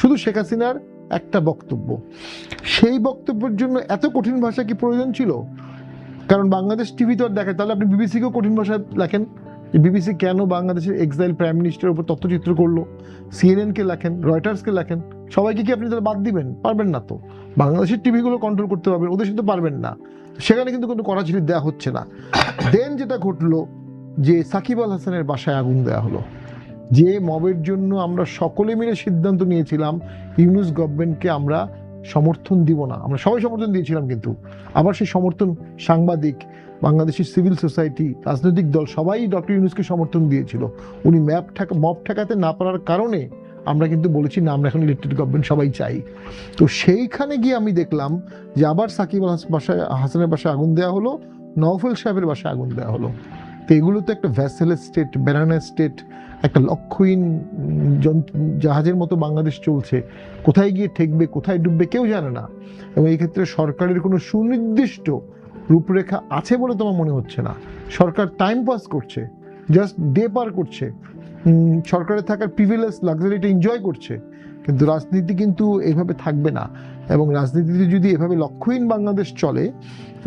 শুধু শেখ হাসিনার একটা বক্তব্য, সেই বক্তব্যের জন্য এত কঠিন ভাষা কি প্রয়োজন ছিল? কারণ বাংলাদেশ টিভি তো আর দেখে, তাহলে আপনি বিবিসিকেও কঠিন ভাষায় লেখেন, বিবিসি কেন বাংলাদেশের এক্সাইল প্রাইম মিনিস্টারের উপর তথ্যচিত্র করলো, সিএনএনকে লেখেন, রয়টার্সকে লেখেন, সবাইকে কি আপনি তাহলে বাদ দিবেন? পারবেন না তো। বাংলাদেশের টিভিগুলো কন্ট্রোল করতে পারবেন, ওদের সাথে পারবেন না। সেখানে কিন্তু কোনো কড়াছড়ি দেওয়া হচ্ছে না। দেন যেটা ঘটলো যে সাকিব আল হাসানের বাসায় আগুন দেওয়া হলো, যে মবের জন্য আমরা সকলে মিলে সিদ্ধান্ত নিয়েছিলাম ইউনূস গভর্নমেন্টকে আমরা সমর্থন দিব না, আমরা সবাই সমর্থন দিয়েছিলাম, কিন্তু আবার সেই সমর্থন সাংবাদিক, বাংলাদেশের সিভিল সোসাইটি, রাজনৈতিক দল সবাই ডক্টর ইউনূসকে সমর্থন দিয়েছিল। উনি মব ঠেকাতে না পারার কারণে আমরা কিন্তু বলেছি না, আমরা এখন ইলেকটেড গভর্নমেন্ট সবাই চাই। তো সেইখানে গিয়ে আমি দেখলাম যে আবার সাকিব আল হাসানের বাসায় আগুন দেওয়া হলো, নওফেল সাহেবের বাসায় আগুন দেওয়া হলো। তো এগুলো তো একটা ভ্যাসেল স্টেট, ব্যানানা স্টেট, একটা লক্ষ্যহীন জাহাজের মতো বাংলাদেশ চলছে। কোথায় গিয়ে ঠেকবে, কোথায় ডুববে কেউ জানে না। এবং এই ক্ষেত্রে সরকারের কোনো সুনির্দিষ্ট রূপরেখা আছে বলে তোমার মনে হচ্ছে না। সরকার টাইম পাস করছে, জাস্ট ডে পার করছে, সরকারের থাকার প্রিভিলেজ লাক্সারিটা এনজয় করছে। কিন্তু রাজনীতি কিন্তু এইভাবে থাকবে না। এবং রাজনীতিতে যদি এভাবে লক্ষ্যহীন বাংলাদেশ চলে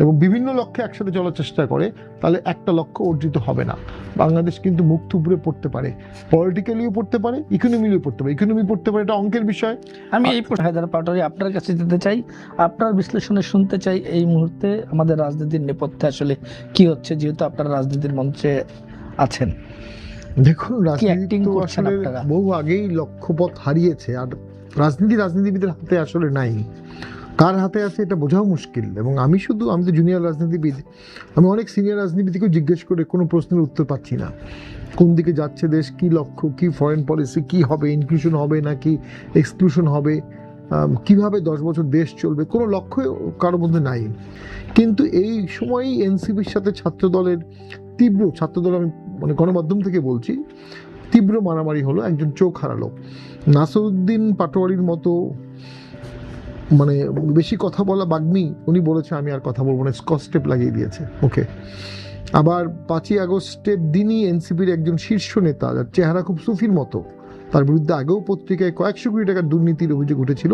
এবং বিভিন্ন লক্ষ্যে একসাথে চলার চেষ্টা করে, তাহলে একটা লক্ষ্য অর্জিত হবে না। বাংলাদেশ কিন্তু মুখ থুবড়ে পড়তে পারে, পলিটিক্যালিও পড়তে পারে, ইকোনমিলিও পড়তে পারে। ইকোনমি পড়তে পারে, এটা অঙ্কের বিষয়। আমি এই হায়দার পাটোয়ারি আপনার কাছে যেতে চাই, আপনার বিশ্লেষণে শুনতে চাই এই মুহূর্তে আমাদের রাজনীতির নেপথ্যে আসলে কি হচ্ছে, যেহেতু আপনারা রাজনীতির মঞ্চে আছেন। দেখুন, রাজনীতি তো আসলে বহু আগেই লক্ষ্যপথ হারিয়েছে। আর রাজনীতিবিদের হাতে আসলে নাই, কার হাতে আছে এটা বোঝাও মুশকিল। এবং আমি তো জুনিয়র রাজনীতিবিদ, আমি অনেক সিনিয়র রাজনীতিবিদকেও জিজ্ঞেস করে কোনো প্রশ্নের উত্তর পাচ্ছি না। কোন দিকে যাচ্ছে দেশ, কি লক্ষ্য, কি ফরেন পলিসি, কি হবে, ইনক্লুশন হবে নাকি এক্সক্লুশন হবে, কিভাবে 10 বছর দেশ চলবে, কোনো লক্ষ্য কারোর মধ্যে নাই। কিন্তু এই সময়ই এনসিপির সাথে ছাত্রদল, আমি মানে গণমাধ্যম থেকে বলছি, তীব্র মারামারি হলো, একজন চোখ হারালো। নাসিরউদ্দিন পাটোয়ারির মতো মানে বেশি কথা বলা বাগ্মী, উনি বলেছে আমি আর কথা বলবো না, স্কচ টেপ লাগিয়ে দিয়েছে ওকে। আবার 5ই আগস্টের দিনই এনসিপির একজন শীর্ষ নেতা, যার চেহারা খুব সুফির মতো, তার বিরুদ্ধে আগেও পত্রিকায় কয়েকশো কোটি টাকার দুর্নীতির অভিযোগ উঠেছিল,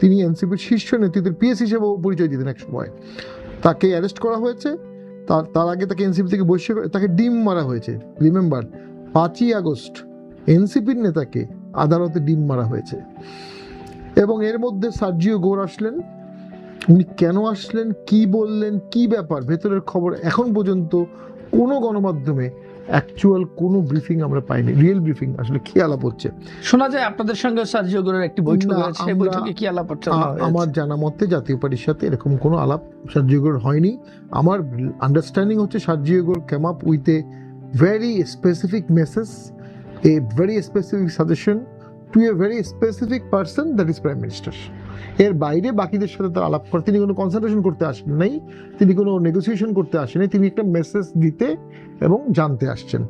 তিনি এনসিপির শীর্ষ নেতৃত্বের পিএস হিসেবেও পরিচয় দিতেন এক সময়। তাকে অ্যারেস্ট করা হয়েছে, তার আগে তাকে এনসিপি থেকে বহিষ্কার, তাকে ডিম মারা হয়েছে। রিমেম্বার, 5ই আগস্ট এনসিপির নেতাকে আদালতে ডিম মারা হয়েছে। এবং এর মধ্যে সার্জিও গোর আসলেন। উনি কেন আসলেন, কি বললেন, কি ব্যাপার, ভেতরের খবর এখন পর্যন্ত কোনো গণমাধ্যমে অ্যাকচুয়াল কোনো ব্রিফিং আমরা পাইনি। রিয়েল ব্রিফিং আসলে কি আলাপ হচ্ছে শোনা যায় আপনাদের সঙ্গে সার্জিও গোরের একটি বৈঠক হয়েছে, সেই বৈঠকে কি আলাপ হচ্ছে? আমার জানা মতে জাতীয় পার্টির সাথে এরকম কোনো আলাপ সার্জিও গোর হয়নি। আমার আন্ডারস্ট্যান্ডিং হচ্ছে Sergio Gor came up with a very specific message, a very specific suggestion to a very specific person, that is prime minister. এর বাইরে বাকিদের সাথে তার আলাপ করে তিনি কোনো কনসালটেশন করতে আসেন নাই, তিনি কোনো নেগোসিয়েশন করতে আসেন, তিনি একটা মেসেজ দিতে এবং জানতে আসছেন।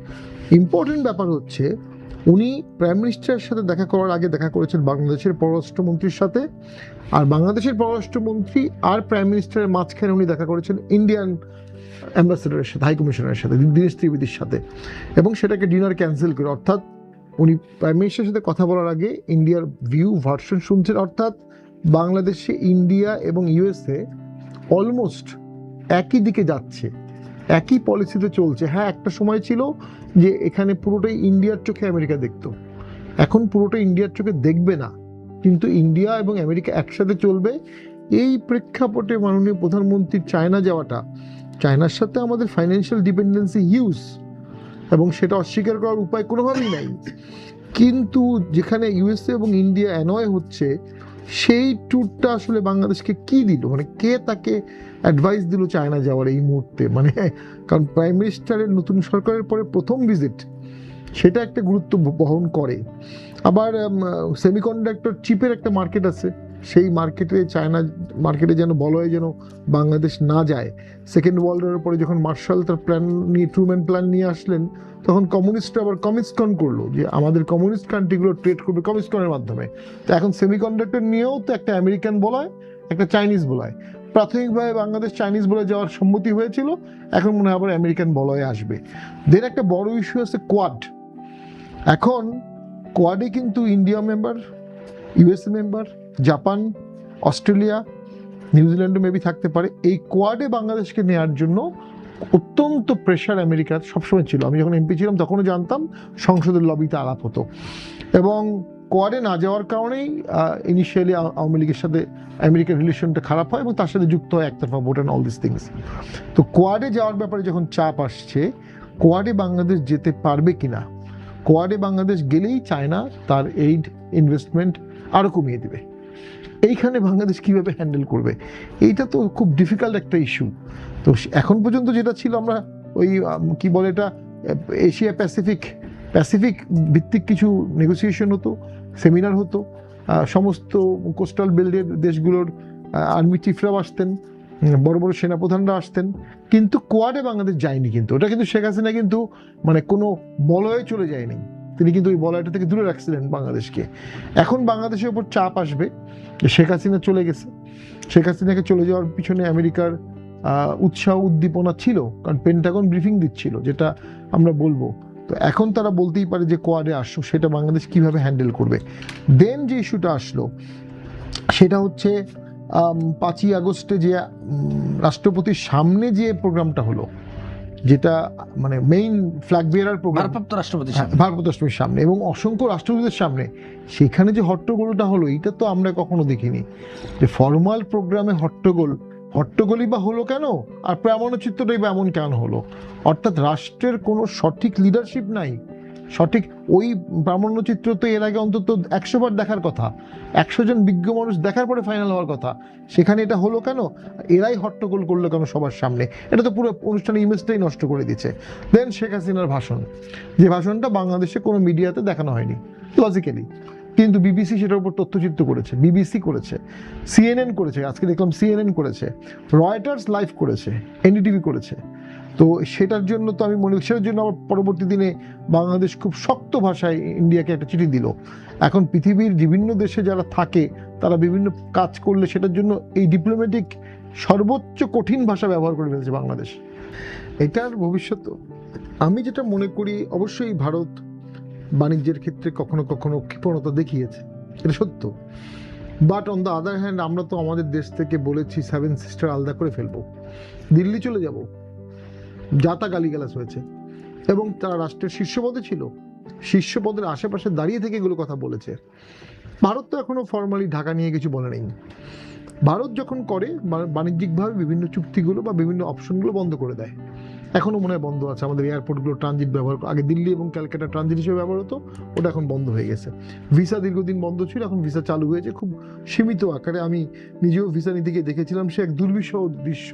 ইম্পর্টেন্ট ব্যাপার হচ্ছে উনি প্রাইম মিনিস্টারের সাথে দেখা করার আগে দেখা করেছেন বাংলাদেশের পররাষ্ট্রমন্ত্রীর সাথে, আর বাংলাদেশের পররাষ্ট্রমন্ত্রী আর প্রাইম মিনিস্টারের মাঝখানে উনি দেখা করেছেন ইন্ডিয়ান অ্যাম্বাসেডারের সাথে, হাই কমিশনারের সাথে, দীনেশ ত্রিবেদীর সাথে, এবং সেটাকে ডিনার ক্যান্সেল করে। অর্থাৎ উনি প্রাইম মিনিস্টারের সাথে কথা বলার আগে ইন্ডিয়ার ভিউ ভার্সন শুনছেন। অর্থাৎ বাংলাদেশে ইন্ডিয়া এবং ইউএসএ অলমোস্ট একই দিকে যাচ্ছে, একই পলিসিতে চলছে। হ্যাঁ, একটা সময় ছিল যে এখানে পুরোটাই ইন্ডিয়ার চোখে আমেরিকা দেখতো, এখন পুরোটা ইন্ডিয়ার চোখে দেখবে না, কিন্তু ইন্ডিয়া এবং আমেরিকা একসাথে চলবে। এই প্রেক্ষাপটে মাননীয় প্রধানমন্ত্রীর চায়না যাওয়াটা, চায়নার সাথে আমাদের ফাইন্যান্সিয়াল ডিপেন্ডেন্সি হিউজ, এবং সেটা অস্বীকার করার উপায় কোনোভাবেই নাই। কিন্তু যেখানে ইউএসএ এবং ইন্ডিয়া অ্যানয় হচ্ছে, সেই ট্যুরটা আসলে বাংলাদেশকে কি দিল, মানে কে তাকে অ্যাডভাইস দিল চায়না যাওয়ার এই মুহূর্তে? মানে কারণ প্রাইম মিনিস্টারের নতুন সরকারের পরে প্রথম ভিজিট, সেটা একটা গুরুত্ব বহন করে। আবার সেমিকন্ডাক্টর চিপের একটা মার্কেট আছে, সেই চায়না মার্কেটে যেন বলয় যেন বাংলাদেশ না যায়। সেকেন্ড ওয়ার্ল্ড ওয়ারের পরে যখন মার্শাল তার প্ল্যান নিয়ে, ট্রুম্যান প্ল্যান নিয়ে আসলেন, তখন কমিউনিস্টরা আবার কমিসকন করলো যে আমাদের কমিউনিস্ট কান্ট্রিগুলো ট্রেড করবে কমিসকনের মাধ্যমে। তো এখন সেমিকন্ডাক্টর নিয়েও তো একটা আমেরিকান বলয়, একটা চাইনিজ বলয়। প্রাথমিকভাবে বাংলাদেশ চাইনিজ বলয় যাওয়ার সম্মতি হয়েছিল, এখন মনে হয় আবার আমেরিকান বলয়ে আসবে। দেন একটা বড় ইস্যু আছে কোয়াড। এখন কোয়াডে কিন্তু India member, USA member, Japan, Australia, নিউজিল্যান্ডও মেবি থাকতে পারে। এই কোয়াডে বাংলাদেশকে নেওয়ার জন্য অত্যন্ত প্রেশার আমেরিকার সবসময় ছিল। আমি যখন এমপি ছিলাম তখনও জানতাম সংসদের লবিতে আলাপ হতো, এবং কোয়াডে না যাওয়ার কারণেই ইনিশিয়ালি আওয়ামী লীগের সাথে আমেরিকার রিলেশনটা খারাপ হয় এবং তার সাথে যুক্ত হয় একতরফা vote and all this things. তো কোয়াডে যাওয়ার ব্যাপারে যখন চাপ আসছে, কোয়াডে বাংলাদেশ যেতে পারবে কিনা, কোয়াডে বাংলাদেশ গেলেই চায়না তার এইড ইনভেস্টমেন্ট আরও কমিয়ে দেবে। এইখানে বাংলাদেশ কিভাবে হ্যান্ডেল করবে, এইটা তো খুব ডিফিকাল্ট একটা ইস্যু। তো এখন পর্যন্ত যেটা ছিল, আমরা ওই কি বলে এটা, এশিয়া প্যাসিফিক ভিত্তিক কিছু নেগোসিয়েশন হতো, সেমিনার হতো, সমস্ত কোস্টাল বেল্টের দেশগুলোর আর্মি চিফরাও আসতেন, বড় বড় সেনাপ্রধানরা আসতেন, কিন্তু কোয়াডে বাংলাদেশ যায়নি। কিন্তু ওটা কিন্তু শেখ হাসিনা কিন্তু মানে কোনো বলয়ে চলে যায়নি, তিনি কিন্তু ওই বলয়টা থেকে দূরে রাখছিলেন বাংলাদেশকে। এখন বাংলাদেশের উপর চাপ আসবে, শেখ হাসিনা চলে গেছে, শেখ হাসিনাকে চলে যাওয়ার পিছনে আমেরিকার উৎসাহ উদ্দীপনা ছিল, কারণ পেন্টাগন ব্রিফিং দিচ্ছিল, যেটা আমরা বলবো। তো এখন তারা বলতেই পারে যে কোয়াডে আসো, সেটা বাংলাদেশ কিভাবে হ্যান্ডেল করবে। দেন যে ইস্যুটা আসলো সেটা হচ্ছে 5ই আগস্টে যে রাষ্ট্রপতির সামনে যে প্রোগ্রামটা হলো, যেটা মানে মেইন ফ্ল্যাগ বিয়ারার প্রোগ্রাম, ভারপ্রাপ্ত রাষ্ট্রপতির সামনে, ভারপ্রাপ্ত রাষ্ট্রপতির সামনে এবং অসংখ্য রাষ্ট্রদূতের সামনে, সেখানে যে হট্টগোলটা হলো, এটা তো আমরা কখনো দেখিনি। যে ফর্মাল প্রোগ্রামে হট্টগোলই বা হলো কেন, আর প্রামাণ্যচিত্রটাই বা এমন কেন হলো? অর্থাৎ রাষ্ট্রের কোনো সঠিক লিডারশিপ নাই, সঠিক ওই প্রামাণ্যচিত্র তো এর আগে অন্তত 100 বার দেখার কথা, 100 জন বিজ্ঞ মানুষ দেখার পরে ফাইনাল হওয়ার কথা, সেখানে এটা হলো কেন? এরাই হট্টগোল করলো কেন সবার সামনে? এটা তো পুরো অনুষ্ঠানের ইমেজটাই নষ্ট করে দিচ্ছে। দেন শেখ হাসিনার ভাষণ, যে ভাষণটা বাংলাদেশে কোনো মিডিয়াতে দেখানো হয়নি লজিক্যালি, কিন্তু বিবিসি সেটার উপর তথ্যচিত্র করেছে, বিবিসি করেছে, সিএনএন করেছে, আজকে দেখলাম সিএনএন করেছে, রয়টার্স লাইভ করেছে, এনডিটিভি করেছে। তো সেটার জন্য তো আমি মনে করি, সেটার জন্য আমার পরবর্তী দিনে বাংলাদেশ খুব শক্ত ভাষায় ইন্ডিয়াকে একটা চিঠি দিল। এখন পৃথিবীর বিভিন্ন দেশে যারা থাকে, তারা বিভিন্ন কাজ করলে সেটার জন্য এই ডিপ্লোম্যাটিক সর্বোচ্চ কঠিন ভাষা ব্যবহার করে ফেলছে বাংলাদেশ। এটার ভবিষ্যৎ আমি যেটা মনে করি, অবশ্যই ভারত বাণিজ্যের ক্ষেত্রে কখনো কখনো কৃপণতা দেখিয়েছে, এটা সত্য। But on the other hand, আমরা তো আমাদের দেশ থেকে বলেছি 7 সিস্টার আলাদা করে ফেলবো, দিল্লি চলে যাব, যাতা গালিগালাজ হয়েছে, এবং তারা রাষ্ট্রের শীর্ষপদে ছিল, শীর্ষপদের আশেপাশে দাঁড়িয়ে থেকে এগুলো কথা বলেছে। ভারত তো এখনো ফর্মালি ঢাকা নিয়ে কিছু বলে নেই। ভারত যখন করে বাণিজ্যিকভাবে বিভিন্ন চুক্তিগুলো বা বিভিন্ন অপশনগুলো বন্ধ করে দেয়, এখনো মনে হয় বন্ধ আছে। আমাদের এয়ারপোর্টগুলো ট্রানজিট ব্যবহার, আগে দিল্লি এবং ক্যালকাটা ট্রানজিট হিসেবে ব্যবহার হতো, ওটা এখন বন্ধ হয়ে গেছে। ভিসা দীর্ঘদিন বন্ধ ছিল, এখন ভিসা চালু হয়েছে খুব সীমিত আকারে। আমি নিজেও ভিসা নিতে গিয়ে দেখেছিলাম, সে এক দুর্বিষহ দৃশ্য,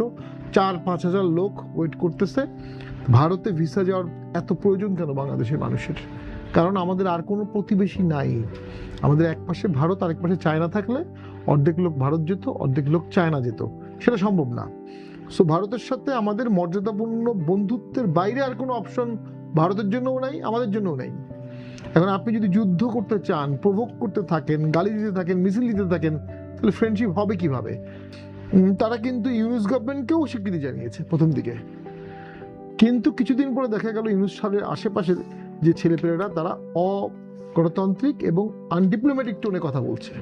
4-5 হাজার লোক ওয়েট করতেছে। ভারতে ভিসা যাওয়ার এত প্রয়োজন কেন বাংলাদেশের মানুষের? কারণ আমাদের আর কোনো প্রতিবেশী নাই। আমাদের এক পাশে ভারত, আরেক পাশে চায়না থাকলে অর্ধেক লোক ভারত যেত, অর্ধেক লোক চায়না যেত, সেটা সম্ভব না। সো ভারতের সাথে আমাদের মর্যাদাপূর্ণ বন্ধুত্বের বাইরে আর কোনো অপশন ভারতের জন্যও নাই, আমাদের জন্যও নাই। এখন আপনি যদি যুদ্ধ করতে চান, প্রভোগ করতে থাকেন, গালি দিতে থাকেন, মিছিল দিতে থাকেন, তাহলে ফ্রেন্ডশিপ হবে কিভাবে? তারা কিন্তু ইউএস গভর্নমেন্টকেও স্বীকৃতি জানিয়েছে প্রথম দিকে, কিন্তু কিছুদিন পরে দেখা গেল ইউনুস সালের আশেপাশে যে ছেলেপেলেরা, তারা অগণতান্ত্রিক এবং আনডিপ্লোম্যাটিক টোনে কথা বলছে।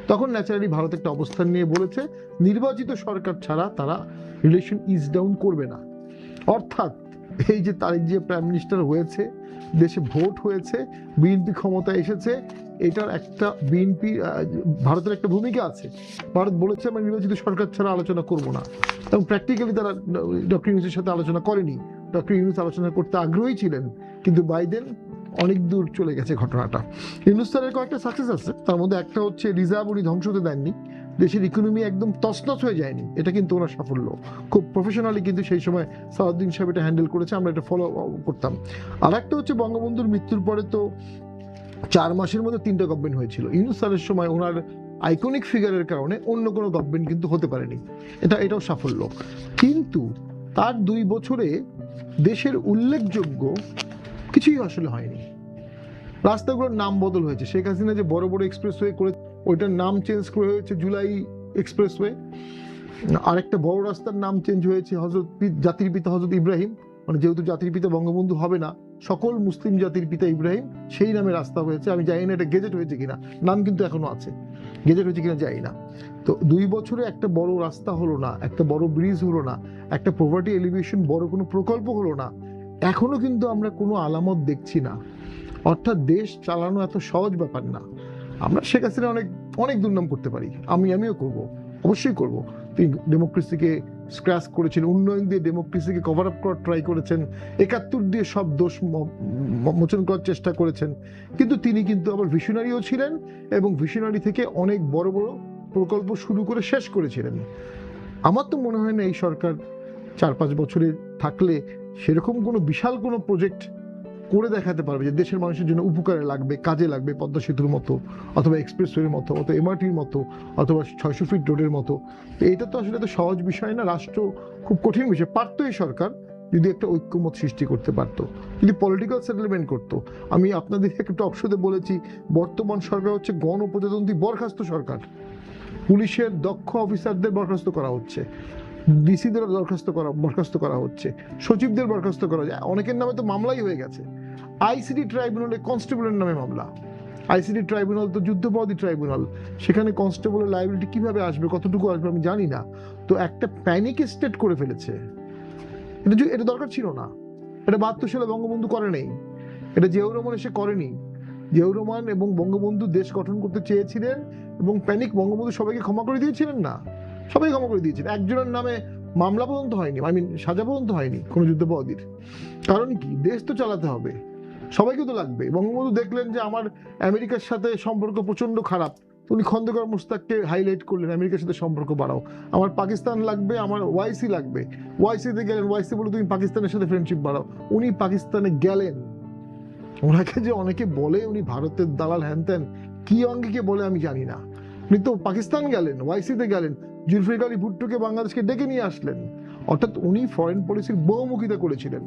তখন ন্যাচারালি ভারত একটা অবস্থান নিয়ে বলেছে, নির্বাচিত সরকার ছাড়া তারা রিলেশন ইজ ডাউন করবে না। অর্থাৎ এই যে তারিক যে প্রাইম মিনিস্টার হয়েছে, দেশে ভোট হয়েছে, বিএনপি ক্ষমতায় এসেছে, এটার একটা বিএনপি ভারতের একটা ভূমিকা আছে। ভারত বলেছে আমরা নির্বাচিত সরকার ছাড়া আলোচনা করব না, এবং প্র্যাকটিক্যালি তারা ডক্টর ইউনুসের সাথে আলোচনা করেনি। ডক্টর ইউনুস আলোচনা করতে আগ্রহী ছিলেন, কিন্তু বাইডেন অনেক দূর চলে গেছে ঘটনাটা। ইউনুস স্যারের কয়েকটা সাকসেস আছে, তার মধ্যে একটা হচ্ছে রিজার্ভ উনি ধ্বংস হতে দেননি, দেশের ইকোনমি একদম তছনছ হয়ে যায়নি, এটা কিন্তু ওনার সাফল্য। খুব প্রফেশনালি কিন্তু সেই সময় সালাউদ্দিন সাহেব এটা হ্যান্ডেল করেছে, আমরা এটা ফলো করতাম। আর একটা হচ্ছে বঙ্গবন্ধুর মৃত্যুর পরে তো 4 মাসের মধ্যে 3টা গভর্নমেন্ট হয়েছিল। ইউনুস স্যারের সময় ওনার আইকনিক ফিগারের কারণে অন্য কোনো গভর্নমেন্ট কিন্তু হতে পারেনি, এটাও সাফল্য। কিন্তু তার 2 বছরে দেশের উল্লেখযোগ্য কিছুই আসলে হয়নি। রাস্তাগুলোর নাম বদল হয়েছে, শেখ হাসিনা যে বড় বড় এক্সপ্রেসওয়ে করে, ওইটার নাম চেঞ্জ করে হয়েছে জুলাই এক্সপ্রেসওয়ে। আরেকটা বড় রাস্তার নাম চেঞ্জ হয়েছে জাতির পিতা হজরত ইব্রাহিম, মানে যেহেতু জাতির পিতা বঙ্গবন্ধু হবে না, সকল মুসলিম জাতির পিতা ইব্রাহিম, সেই নামে রাস্তা হয়েছে। আমি জানি না এটা গেজেট হয়েছে কিনা, নাম কিন্তু এখনো আছে, গেজেট হয়েছে কিনা জানি না। তো 2 বছরে একটা বড় রাস্তা হলো না, একটা বড় ব্রিজ হলো না, একটা পভার্টি এলিভেশন বড় কোনো প্রকল্প হলো না, এখনো কিন্তু আমরা কোনো আলামত দেখছি না। অর্থাৎ দেশ চালানো এত সহজ ব্যাপার না। আমরা শেখ হাসিনা অনেক অনেক দুর্নাম করতে পারি, আমিও করব, অবশ্যই করব। তিনি ডেমোক্রেসিকে স্ক্র্যাচ করেছেন, উন্নয়ন দিয়ে ডেমোক্রেসিকে কভার আপ করার ট্রাই করেছেন, 71 দিয়ে সব দোষ মোচন করার চেষ্টা করেছেন। কিন্তু তিনি কিন্তু আবার ভিশনারিও ছিলেন, এবং ভিশনারি থেকে অনেক বড় বড় প্রকল্প শুরু করে শেষ করেছিলেন। আমার তো মনে হয় না এই সরকার 4-5 বছরে থাকলে সেরকম কোনো বিশাল কোনো প্রজেক্ট করে দেখাতে পারবে যে দেশের মানুষের জন্য উপকারে লাগবে, কাজে লাগবে, পদ্মা সেতুর মতো, অথবা এক্সপ্রেসওয়ের মতো, অথবা এমআরটির মতো, অথবা 600 ফিট রোডের মতো। এটা তো আসলে এত সহজ বিষয় না, রাষ্ট্র খুব কঠিন বিষয়। পারতো এই সরকার যদি একটা ঐক্যমত সৃষ্টি করতে পারতো, যদি পলিটিক্যাল সেটেলমেন্ট করতো। আমি আপনাদের একটা অপশনে বলেছি, বর্তমান সরকার হচ্ছে গণপ্রজাতন্ত্রী বরখাস্ত সরকার। পুলিশের দক্ষ অফিসারদের বরখাস্ত করা হচ্ছে, ডিসিদের বরখাস্ত করা হচ্ছে, সচিবদের বরখাস্ত করা যায়, অনেকের নামে তো মামলাই হয়ে গেছে। আইসিডি ট্রাইব্যুনালে কনস্টেবলের নামে মামলা। আইসিডি ট্রাইব্যুনাল তো যুদ্ধপরাধী ট্রাইব্যুনাল, সেখানে কনস্টেবলের লাইবিলিটি কিভাবে আসবে, কতটুকু আসবে আমি জানি না। তো একটা প্যানিক স্টেট করে ফেলেছে। এটা দরকার ছিল না। এটা 72 সালে বঙ্গবন্ধু করে নেই, এটা জিয়াউর রহমান এসে করেনি। জিয়াউর রহমান এবং বঙ্গবন্ধু দেশ গঠন করতে চেয়েছিলেন, এবং প্যানিক বঙ্গবন্ধু সবাইকে ক্ষমা করে দিয়েছিলেন না, সবাই ক্ষমা করে দিয়েছিলেন। একজনের নামে মামলা পর্যন্ত হয়নি, সাজা পর্যন্ত হয়নি কোনো যুদ্ধপরাধীর। কারণ কি, দেশ তো চালাতে হবে, সবাইকে তো লাগবে। বঙ্গবন্ধু দেখলেন যে আমার আমেরিকার সাথে সম্পর্ক প্রচন্ড খারাপ, উনি খন্দকার মুস্তাককে হাইলাইট করলেন, আমেরিকার সাথে সম্পর্ক বাড়াও, আমার পাকিস্তান লাগবে, আমার ওয়াইসি লাগবে। ওয়াইসিতে গেলেন, ওয়াইসি বলে তুমি পাকিস্তানের সাথে ফ্রেন্ডশিপ বাড়াও, উনি পাকিস্তানে গেলেন। ওনাকে যে অনেকে বলে উনি ভারতের দালাল হ্যান ত্যান, কি অঙ্গিকে বলে আমি জানি না, উনি তো পাকিস্তান গেলেন, ওয়াইসিতে গেলেন, জুলফিকার আলী ভুট্টোকে বাংলাদেশকে ডেকে নিয়ে আসলেন। অর্থাৎ উনি ফরেন পলিসির বহুমুখিতা করেছিলেন।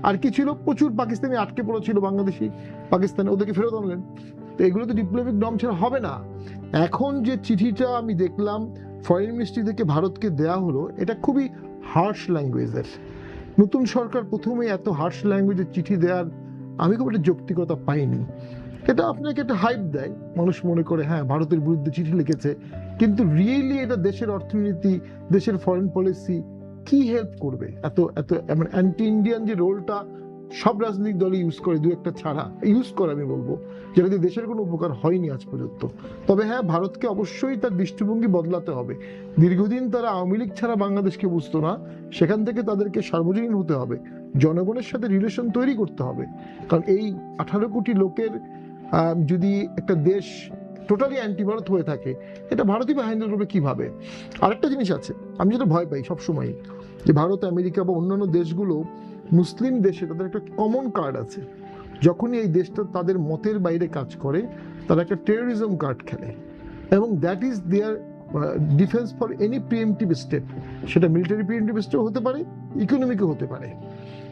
আর কি ছিল, প্রচুর পাকিস্তানি আটকে পড়েছিল বাংলাদেশি পাকিস্তানে, ওদেরকে ফেরত আনলেন। তো এগুলো তো ডিপ্লোম্যাটিক নর্ম ছাড়া হবে না। এখন যে চিঠিটা আমি দেখলাম ফরেন মিনিস্ট্রি থেকে ভারতকে দেয়া হলো, এটা খুবই হার্শ ল্যাঙ্গুয়েজের। নতুন সরকার প্রথমেই এত হার্শ ল্যাঙ্গুয়েজের চিঠি দেওয়ার আমি খুব একটা যৌক্তিকতা পাইনি। এটা আপনাকে একটা হাইপ দেয়, মানুষ মনে করে হ্যাঁ ভারতের বিরুদ্ধে চিঠি লিখেছে, কিন্তু রিয়েলি এটা দেশের অর্থনীতি, দেশের ফরেন পলিসি কি হেল্প করবে? এত এত মানে অ্যান্টি ইন্ডিয়ান যে রোলটা সব রাজনৈতিক দলই ইউজ করে, দু একটা ছাড়া ইউজ করে আমি বলবো, যেটা দিয়ে দেশের কোনো উপকার হয়নি আজ পর্যন্ত। তবে হ্যাঁ, ভারতকে অবশ্যই তার দৃষ্টিভঙ্গি বদলাতে হবে। দীর্ঘদিন তারা আওয়ামী লীগ ছাড়া বাংলাদেশকে বুঝতো না, সেখান থেকে তাদেরকে সার্বজনীন হতে হবে, জনগণের সাথে রিলেশন তৈরি করতে হবে। কারণ এই 18 কোটি লোকের যদি একটা দেশ টোটালি অ্যান্টি ভারত হয়ে থাকে, এটা ভারতই বা হ্যান্ডেল করবে কিভাবে? আরেকটা জিনিস আছে, আমি যেটা ভয় পাই সবসময়, যে ভারত, আমেরিকা বা অন্যান্য দেশগুলো, মুসলিম দেশে তাদের একটা কমন কার্ড আছে। যখনই এই দেশটা তাদের মতের বাইরে কাজ করে, তারা একটা টেরোরিজম কার্ড খেলে, এবং that is their defence for any pre-emptive step. সেটা মিলিটারি প্রিএমটিভ স্টেপ হতে পারে, ইকোনমিকও হতে পারে।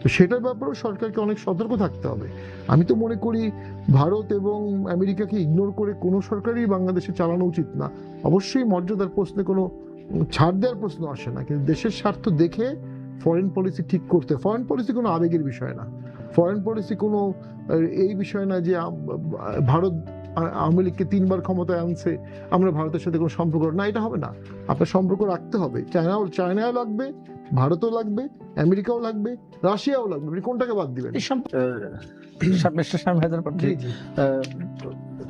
তো সেটার ব্যাপারেও সরকারকে অনেক সতর্ক থাকতে হবে। আমি তো মনে করি ভারত এবং আমেরিকাকে ইগনোর করে কোনো সরকারই বাংলাদেশে চালানো উচিত না। অবশ্যই মর্যাদার প্রশ্নে কোনো ছাড় দেওয়ার প্রশ্ন আসে না, কিন্তু দেশের স্বার্থ দেখে ফরেন পলিসি ঠিক করতে। ফরেন পলিসি কোনো আবেগের বিষয় না, ফরেন পলিসি কোনো এই বিষয় না যে ভারত আওয়ামী লীগকে 3 বার ক্ষমতায় আনছে, আমরা ভারতের সাথে কোনো সম্পর্ক না, এটা হবে না। আপনার সম্পর্ক রাখতে হবে, চায়নাও লাগবে, ভারতও লাগবে, আমেরিকাও লাগবে, রাশিয়াও লাগবে, আপনি কোনটাকে বাদ দিবেন?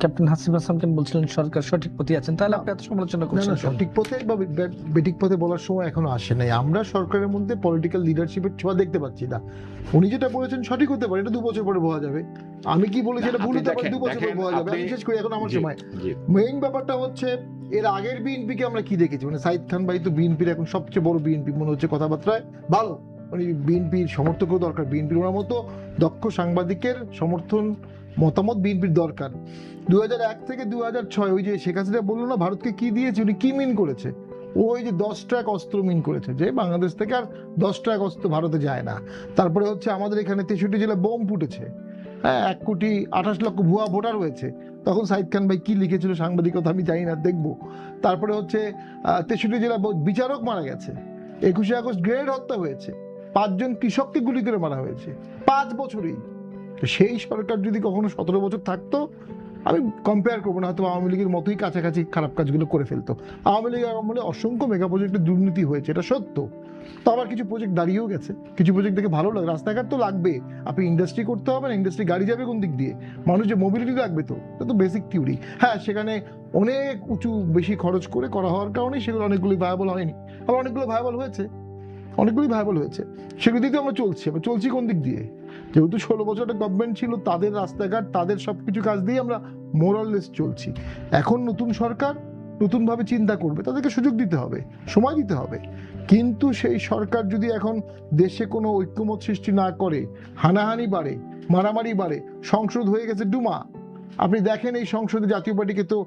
ক্যাপ্টেন হাসিব হাসানকে বলছিলেন সরকার সঠিক পথে আছেন, তাহলে আপনি এত সমালোচনা করছেন? সঠিক পথে বা বেঠিক পথে বলার সময় এখনো আসে নাই। আমরা সরকারের মধ্যে পলিটিক্যাল লিডারশিপের ছোঁয়া দেখতে পাচ্ছি না। উনি যেটা বলেছেন সঠিক হতে পারে, এটা 2 বছর পরে বোঝা যাবে। আমি কি বলেছি এটা ভুল হতে পারে, 2 বছর পরে বোঝা যাবে। আমি বিশেষ করে এখন আমার সময় মেইন ব্যাপারটা হচ্ছে, এর আগের বিএনপিকে আমরা কি দেখেছি, মানে সাইদ খান ভাই তো বিএনপির এখন সবচেয়ে বড় বিএনপি মনে হচ্ছে কথাবার্তায়, ভালো, মানে বিএনপির সমর্থকও দরকার, বিএনপির ওনার মতো দক্ষ সাংবাদিকের সমর্থন মতামত বিএনপির দরকার। 2001 থেকে 2006 ওই যে শেখ হাসিনা বললো না ভারতকে কি দিয়েছে, উনি কি মিন করেছে? ওই যে 10 ট্রাক অস্ত্র মিন করেছে, যে বাংলাদেশ থেকে আর 10 ট্রাক অস্ত্র ভারতে যায় না। তারপরে হচ্ছে আমাদের এখানে 63 জেলা বোম ফুটেছে, হ্যাঁ 1,28,00,000 ভুয়া ভোটার হয়েছে। তখন সাইদ খান ভাই কি লিখেছিল সাংবাদিকতা আমি জানি না, দেখবো। তারপরে হচ্ছে 63 জেলা বিচারক মারা গেছে, 21শে আগস্ট গ্রেনেড হত্যা হয়েছে, 5 জন কৃষককে গুলি করে মারা হয়েছে 5 বছরেই। তো সেই সরকার যদি কখনো 17 বছর থাকতো, আমি কম্পেয়ার করবো না, হয়তো আওয়ামী লীগের মতোই কাছাকাছি খারাপ কাজগুলো করে ফেলতো। আওয়ামী লীগের আমলে অসংখ্য মেগা প্রজেক্টে দুর্নীতি হয়েছে, এটা সত্য। তো আবার কিছু প্রজেক্ট দাঁড়িয়েও গেছে, কিছু প্রজেক্ট দেখে ভালো লাগে। রাস্তাঘাট তো লাগবে, আপনি ইন্ডাস্ট্রি করতে হবে না, ইন্ডাস্ট্রি গাড়ি যাবে কোন দিক দিয়ে, মানুষ যে মোবিলিটি লাগবে, তো এটা তো বেসিক থিওরি। হ্যাঁ, সেখানে অনেক উঁচু বেশি খরচ করে করা হওয়ার কারণে সেগুলো অনেকগুলি ভায়াবল হয়নি, আবার অনেকগুলো ভায়াবল হয়েছে, অনেকগুলি ভায়াবল হয়েছে। সেগুলো দিয়ে তো আমরা চলছি কোন দিক দিয়ে? যেহেতু 16 বছরের গভর্নমেন্ট ছিল, তাদের রাস্তাঘাট, তাদের সবকিছু কাজ দিয়ে আমরা মোরাললেস চলছি। এখন নতুন সরকার নতুনভাবে চিন্তা করবে, তাদেরকে সুযোগ দিতে হবে, সময় দিতে হবে। কিন্তু সেই সরকার যদি এখন দেশে কোনো ঐক্যমত সৃষ্টি না করে, হানাহানি বাড়ে, মারামারি বাড়ে, সংসদ হয়ে গেছে ডুমা। আপনি দেখেন এই সংসদে জাতীয় পার্টিকে তো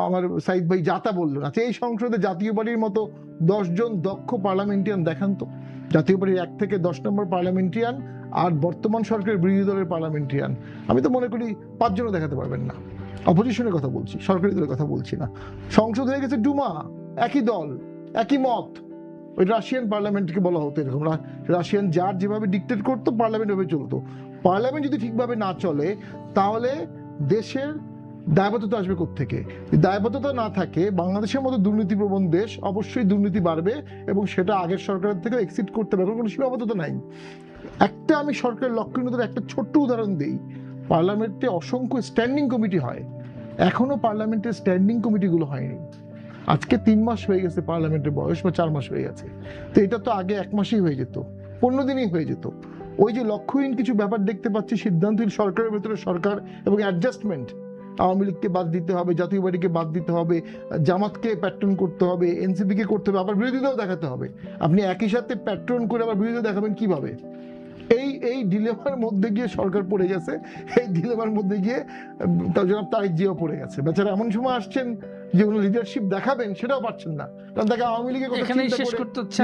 আমার সাইদ ভাই জাতা বললো না, এই সংসদে জাতীয় পার্টির মতো 10 জন দক্ষ পার্লামেন্টারিয়ান দেখান তো। জাতীয় পার্টির 1 থেকে 10 নম্বর পার্লামেন্টারিয়ান আর বর্তমান সরকারের বিরোধী দলের পার্লামেন্টারিয়ান, আমি তো মনে করি 5 জনও দেখাতে পারবেন না। অপোজিশনের কথা বলছি, সরকারি দলের কথা বলছি না। সংসদ হয়ে গেছে ডুমা, একই দল, একই মত। ওই রাশিয়ান পার্লামেন্টকে বলা হতো এরকম, রাশিয়ান যার যেভাবে ডিক্টেট করতো পার্লামেন্ট ভাবে চলতো। পার্লামেন্ট যদি ঠিকভাবে না চলে, তাহলে দেশের দায়বদ্ধতা আসবে কোত্থেকে? দায়বদ্ধতা না থাকে, বাংলাদেশের মতো দুর্নীতিপ্রবণ দেশ, অবশ্যই দুর্নীতি বাড়বে, এবং সেটা আগের সরকারের থেকেও এক্সিড করতে পারবে, কোনো সীমাবদ্ধতা নাই। একটা আমি সরকারের লক্ষ্যহীনতার একটা ছোট্ট উদাহরণ দিই। পার্লামেন্টে অসংখ্য স্ট্যান্ডিং কমিটি হয়, এখনো পার্লামেন্টের স্ট্যান্ডিং কমিটিগুলো হয়নি। আজকে 3 মাস হয়ে গেছে পার্লামেন্টের বয়স, বা 4 মাস হয়ে গেছে। তো এটা তো আগে 1 মাসেই হয়ে যেত, 15 দিনেই হয়ে যেত। ওই যে লক্ষ্যহীন কিছু ব্যাপার দেখতে পাচ্ছি, সিদ্ধান্তহীন সরকারের ভেতরে সরকার, এবং অ্যাডজাস্টমেন্ট। আওয়ামী লীগকে বাদ দিতে হবে, জাতীয় পার্টিকে বাদ দিতে হবে, জামাতকে প্যাট্রন করতে হবে, এনসিপিকে করতে হবে, আবার বিরোধীরাও দেখাতে হবে। আপনি একই সাথে প্যাট্রন করে আবার বিরোধীরা দেখাবেন কিভাবে? এই ডিলেমার মধ্যে গিয়ে সরকার পড়ে গেছে, এই ডিলেমার মধ্যে গিয়ে জনাব তারেক জিয়াও পড়ে গেছে। বেচারা এমন সময় আসছেন যে উনি লিডারশিপ দেখাবেন, সেটাও পারছেন না, কারণ তাকে আওয়ামী লীগের কথা এখানেই চিন্তা শেষ করে করতে হচ্ছে।